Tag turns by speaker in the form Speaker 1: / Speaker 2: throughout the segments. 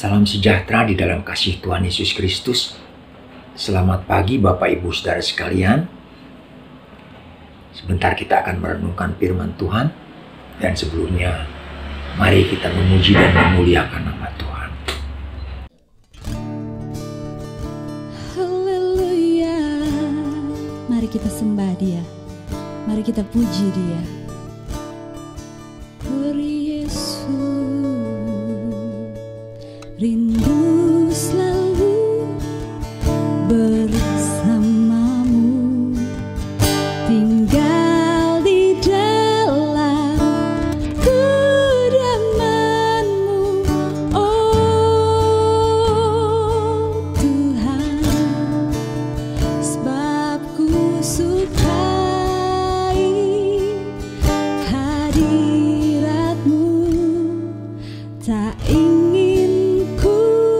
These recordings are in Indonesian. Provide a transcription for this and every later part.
Speaker 1: Salam sejahtera di dalam kasih Tuhan Yesus Kristus. Selamat pagi Bapak Ibu Saudara sekalian. Sebentar kita akan merenungkan firman Tuhan. Dan sebelumnya, mari kita memuji dan memuliakan nama Tuhan.
Speaker 2: Haleluya. Mari kita sembah Dia. Mari kita puji Dia. Yesus, rindu selalu bersamamu, tinggal di dalam kediaman-Mu, oh Tuhan, sebab ku sukai hadirat-Mu, tak ingin ku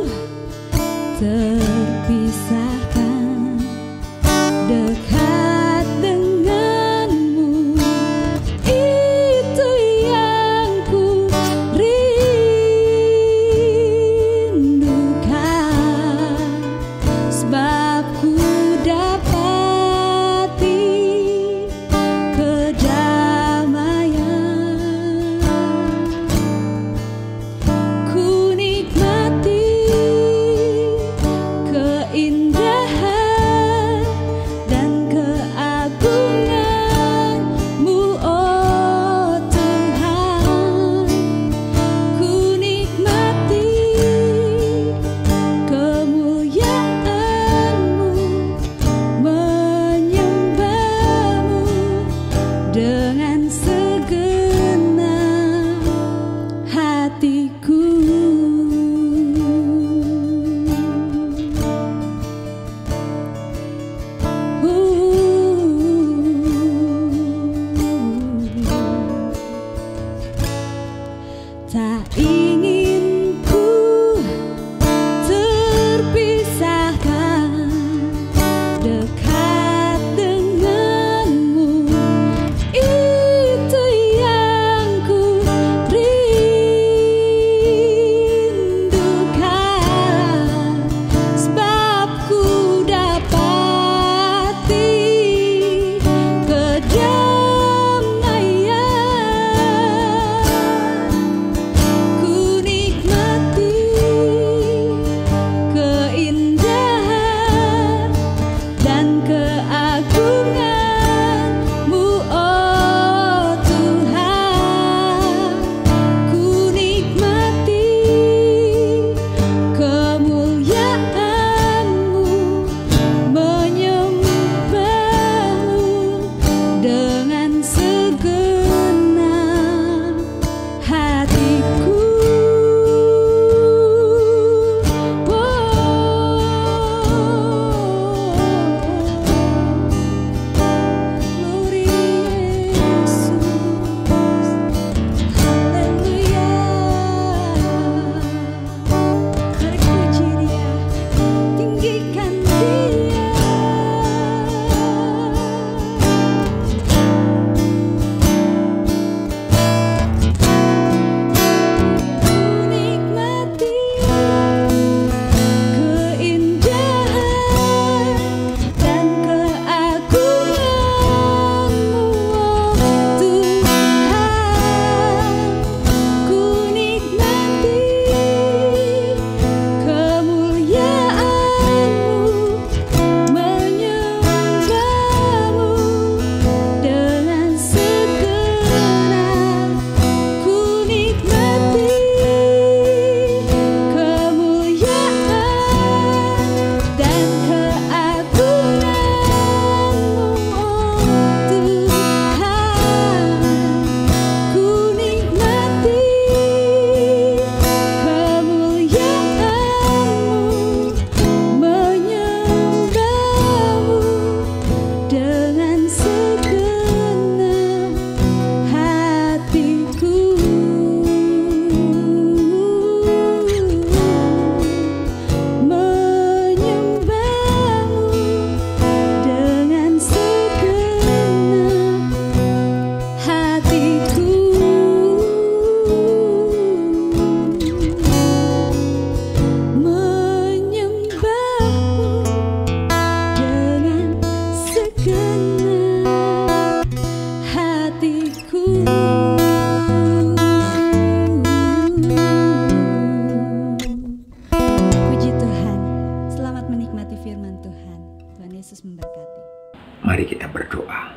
Speaker 1: berdoa.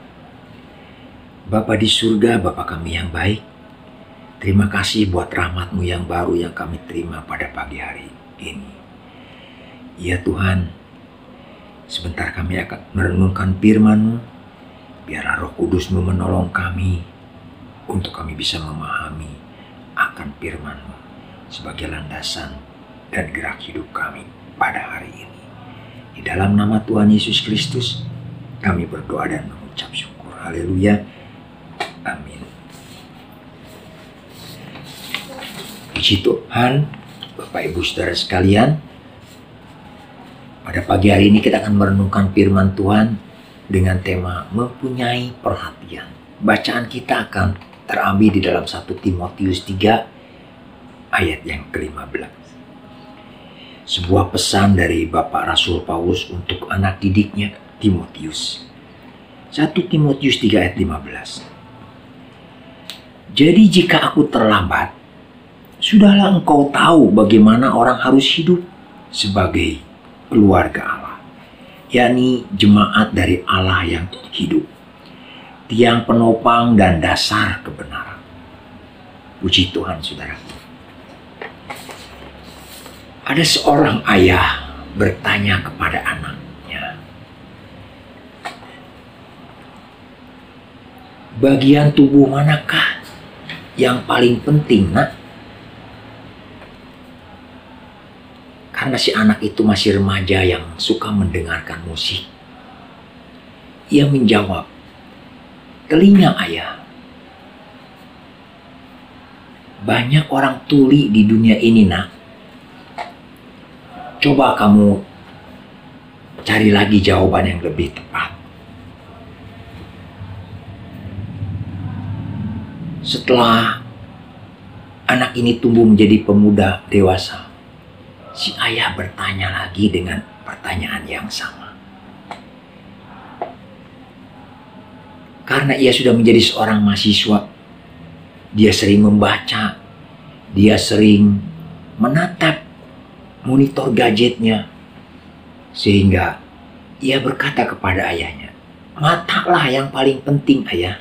Speaker 1: Bapa di surga, Bapa kami yang baik, terima kasih buat rahmat-Mu yang baru yang kami terima pada pagi hari ini. Ya Tuhan, sebentar kami akan merenungkan firman-Mu. Biarlah Roh Kudus-Mu menolong kami untuk kami bisa memahami akan firman-Mu sebagai landasan dan gerak hidup kami pada hari ini. Di dalam nama Tuhan Yesus Kristus, kami berdoa dan mengucap syukur. Haleluya. Amin. Puji Tuhan, Bapak Ibu Saudara sekalian. Pada pagi hari ini kita akan merenungkan firman Tuhan dengan tema mempunyai perhatian. Bacaan kita akan terambil di dalam 1 Timotius 3 ayat yang ke-15. Sebuah pesan dari Bapak Rasul Paulus untuk anak didiknya Timotius. 1 Timotius 3 ayat 15. Jadi jika aku terlambat, sudahlah engkau tahu bagaimana orang harus hidup sebagai keluarga Allah, yakni jemaat dari Allah yang hidup, tiang penopang dan dasar kebenaran. Puji Tuhan, saudara. Ada seorang ayah bertanya kepada anaknya, bagian tubuh manakah yang paling penting, nak? Karena si anak itu masih remaja yang suka mendengarkan musik. Ia menjawab, telinga ayah. Banyak orang tuli di dunia ini, nak. Coba kamu cari lagi jawaban yang lebih tepat. Setelah anak ini tumbuh menjadi pemuda dewasa, si ayah bertanya lagi dengan pertanyaan yang sama. Karena ia sudah menjadi seorang mahasiswa, dia sering membaca, dia sering menatap monitor gadgetnya, sehingga ia berkata kepada ayahnya, matalah yang paling penting, ayah.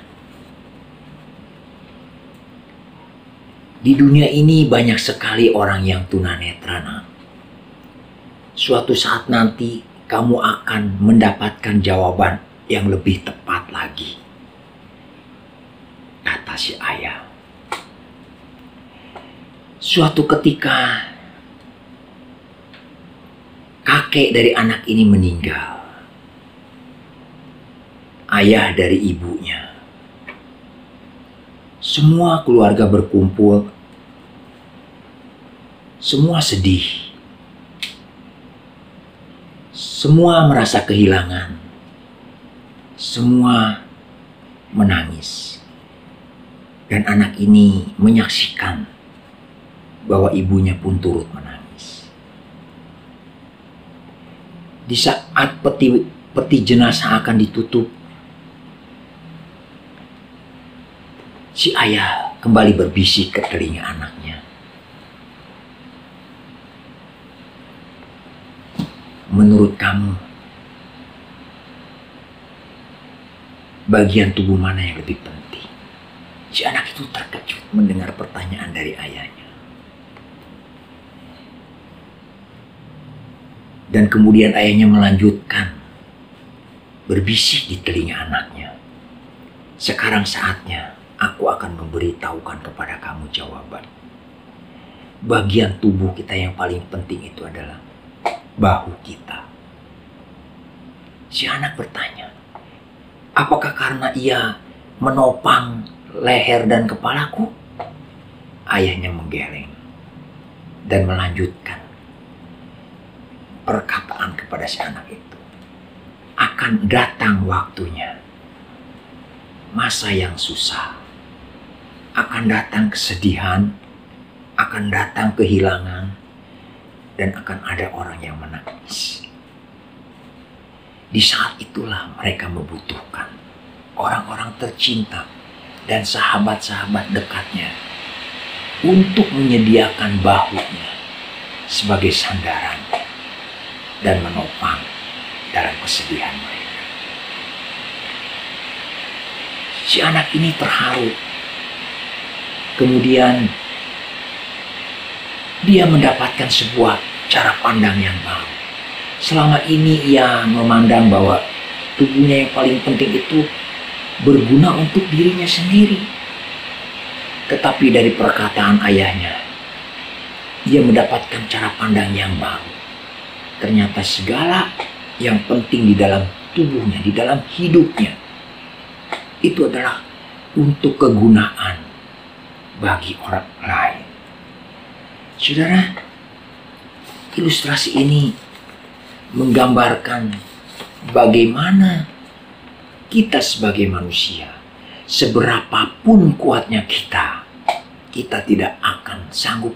Speaker 1: Di dunia ini banyak sekali orang yang tunanetra, nak. Suatu saat nanti kamu akan mendapatkan jawaban yang lebih tepat lagi, kata si ayah. Suatu ketika kakek dari anak ini meninggal, ayah dari ibunya. Semua keluarga berkumpul, semua sedih, semua merasa kehilangan, semua menangis. Dan anak ini menyaksikan bahwa ibunya pun turut menangis. Di saat peti jenazah akan ditutup, si ayah kembali berbisik ke telinga anaknya. Menurut kamu, bagian tubuh mana yang lebih penting? Si anak itu terkejut mendengar pertanyaan dari ayahnya. Dan kemudian ayahnya melanjutkan berbisik di telinga anaknya. Sekarang saatnya aku akan memberitahukan kepada kamu jawaban. Bagian tubuh kita yang paling penting itu adalah bahu kita. Si anak bertanya, apakah karena ia menopang leher dan kepalaku? Ayahnya menggeleng dan melanjutkan perkataan kepada si anak itu. Akan datang waktunya, masa yang susah, akan datang kesedihan, akan datang kehilangan, dan akan ada orang yang menangis. Di saat itulah mereka membutuhkan orang-orang tercinta dan sahabat-sahabat dekatnya untuk menyediakan bahunya sebagai sandaran dan menopang dalam kesedihan mereka. Si anak ini terharu. Kemudian dia mendapatkan sebuah cara pandang yang baru. Selama ini ia memandang bahwa tubuhnya yang paling penting itu berguna untuk dirinya sendiri. Tetapi dari perkataan ayahnya, ia mendapatkan cara pandang yang baru. Ternyata segala yang penting di dalam tubuhnya, di dalam hidupnya, itu adalah untuk kegunaan bagi orang lain. Saudara, ilustrasi ini menggambarkan bagaimana kita sebagai manusia, seberapapun kuatnya kita tidak akan sanggup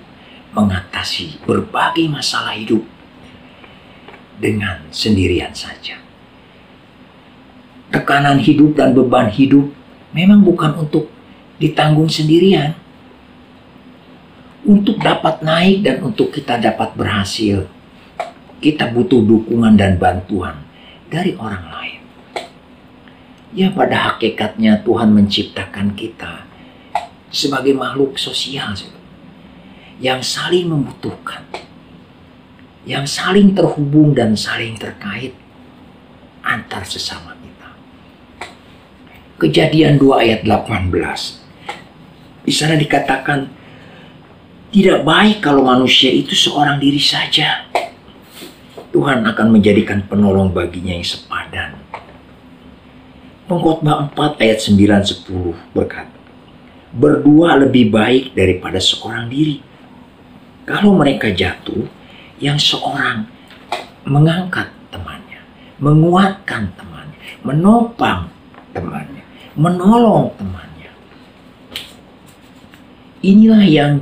Speaker 1: mengatasi berbagai masalah hidup dengan sendirian saja. Tekanan hidup dan beban hidup memang bukan untuk ditanggung sendirian. Untuk dapat naik dan untuk kita dapat berhasil, kita butuh dukungan dan bantuan dari orang lain. Ya, pada hakikatnya Tuhan menciptakan kita sebagai makhluk sosial yang saling membutuhkan, yang saling terhubung dan saling terkait antar sesama kita. Kejadian 2 ayat 18. Di sana dikatakan, tidak baik kalau manusia itu seorang diri saja. Tuhan akan menjadikan penolong baginya yang sepadan. Pengkhotbah 4 ayat 9-10 berkata, berdua lebih baik daripada seorang diri. Kalau mereka jatuh, yang seorang mengangkat temannya, menguatkan temannya, menopang temannya, menolong temannya. Inilah yang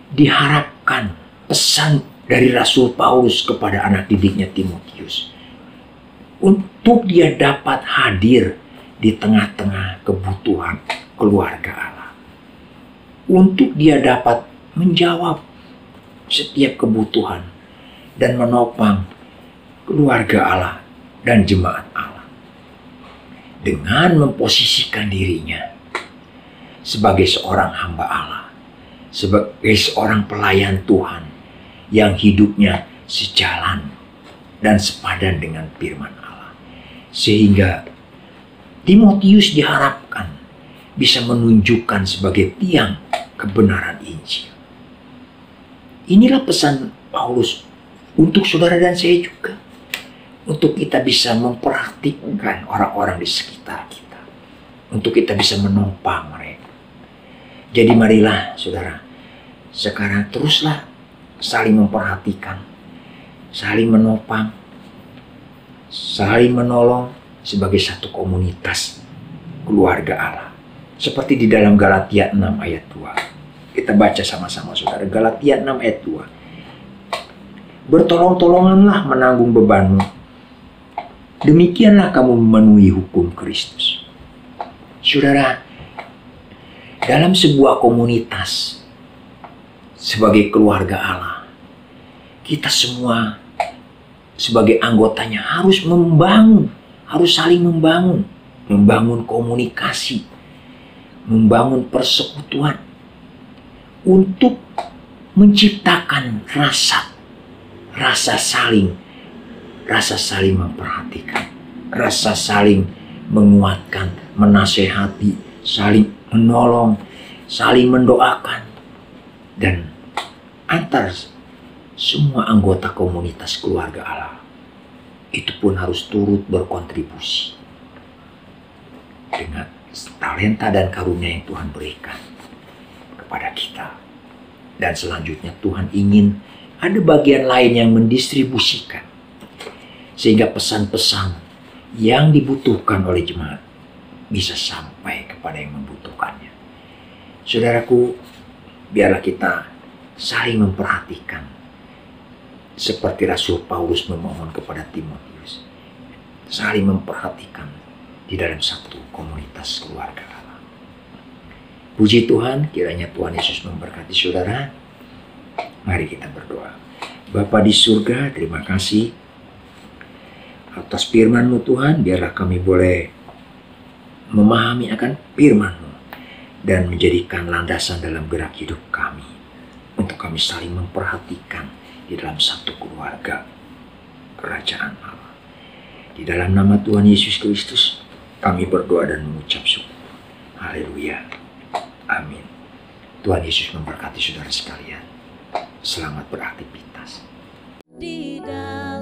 Speaker 1: diharapkan pesan dari Rasul Paulus kepada anak didiknya Timotius. Untuk dia dapat hadir di tengah-tengah kebutuhan keluarga Allah. Untuk dia dapat menjawab setiap kebutuhan dan menopang keluarga Allah dan jemaat Allah. Dengan memposisikan dirinya sebagai seorang hamba Allah, sebagai seorang pelayan Tuhan yang hidupnya sejalan dan sepadan dengan firman Allah. Sehingga Timotius diharapkan bisa menunjukkan sebagai tiang kebenaran Injil. Inilah pesan Paulus untuk saudara dan saya juga. Untuk kita bisa memperhatikan orang-orang di sekitar kita. Untuk kita bisa menopang mereka. Jadi marilah saudara, sekarang teruslah saling memperhatikan, saling menopang, saling menolong sebagai satu komunitas keluarga Allah. Seperti di dalam Galatia 6 ayat 2. Kita baca sama-sama saudara, Galatia 6 ayat 2. Bertolong-tolonganlah menanggung bebanmu. Demikianlah kamu memenuhi hukum Kristus. Saudara, dalam sebuah komunitas sebagai keluarga Allah, kita semua sebagai anggotanya harus membangun, harus saling membangun komunikasi, membangun persekutuan untuk menciptakan rasa saling memperhatikan, rasa saling menguatkan, menasehati, saling menolong, saling mendoakan, dan antar semua anggota komunitas keluarga Allah itu pun harus turut berkontribusi dengan talenta dan karunia yang Tuhan berikan kepada kita. Dan selanjutnya Tuhan ingin ada bagian lain yang mendistribusikan sehingga pesan-pesan yang dibutuhkan oleh jemaat bisa sampai kepada yang membutuhkannya. Saudaraku, biarlah kita saling memperhatikan seperti Rasul Paulus memohon kepada Timotius. Saling memperhatikan di dalam satu komunitas keluarga Allah. Puji Tuhan, kiranya Tuhan Yesus memberkati saudara. Mari kita berdoa. Bapa di surga, terima kasih atas firman-Mu Tuhan. Biarlah kami boleh memahami akan firman-Mu dan menjadikan landasan dalam gerak hidup kami untuk kami saling memperhatikan di dalam satu keluarga kerajaan Allah. Di dalam nama Tuhan Yesus Kristus kami berdoa dan mengucap syukur. Haleluya. Amin. Tuhan Yesus memberkati saudara sekalian. Selamat beraktivitas.
Speaker 2: Di dalam